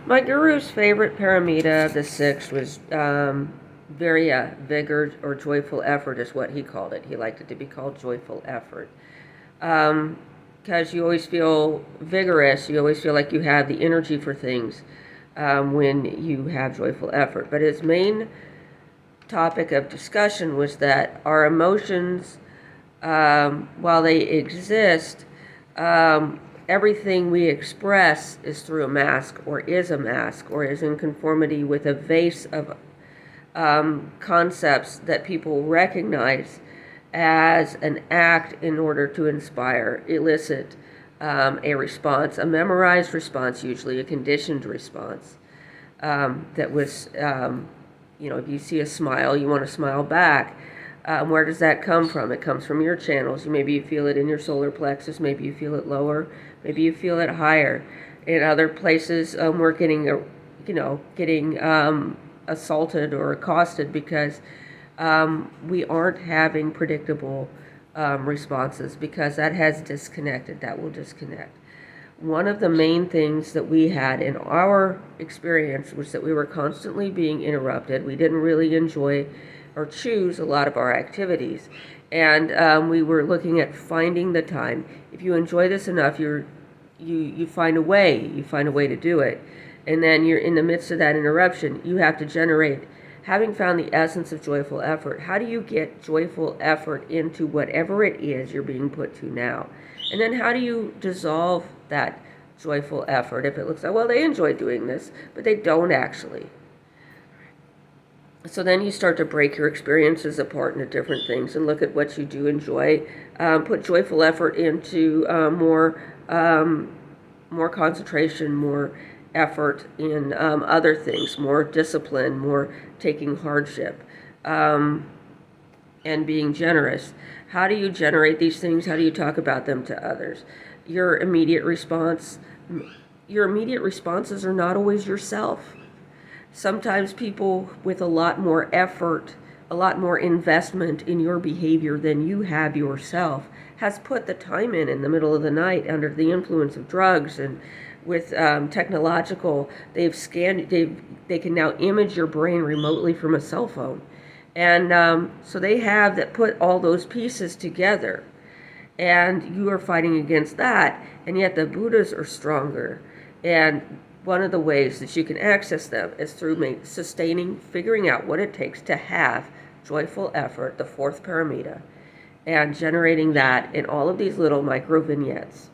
My guru's favorite paramita, the sixth, was vigor or joyful effort, is what he called it. He liked it to be called joyful effort. Because you always feel vigorous, you always feel like you have the energy for things when you have joyful effort. But his main topic of discussion was that our emotions, while they exist, everything we express is through a mask, or is a mask, or is in conformity with a vase of concepts that people recognize as an act in order to inspire, elicit a response, a memorized response, usually a conditioned response. That was, if you see a smile, you want to smile back. Where does that come from? It comes from your channels. Maybe you feel it in your solar plexus. Maybe you feel it lower. Maybe you feel it higher. In other places, we're getting assaulted or accosted because we aren't having predictable responses, because that has disconnected. That will disconnect. One of the main things that we had in our experience was that we were constantly being interrupted. We didn't really enjoy or choose a lot of our activities. And we were looking at finding the time. If you enjoy this enough, you find a way. You find a way to do it. And then you're in the midst of that interruption. You have to generate, having found the essence of joyful effort, how do you get joyful effort into whatever it is you're being put to now? And then how do you dissolve that joyful effort if it looks like, well, they enjoy doing this, but they don't actually? So then you start to break your experiences apart into different things and look at what you do enjoy. Put joyful effort into more concentration, more effort in other things, more discipline, more taking hardship, and being generous. How do you generate these things? How do you talk about them to others? Your immediate responses are not always yourself. Sometimes people with a lot more effort, a lot more investment in your behavior than you have yourself, has put the time in the middle of the night under the influence of drugs and with technological, they can now image your brain remotely from a cell phone. And so they have that, put all those pieces together. And you are fighting against that, and yet the Buddhas are stronger. And one of the ways that you can access them is through figuring out what it takes to have joyful effort, the fourth paramita, and generating that in all of these little micro vignettes.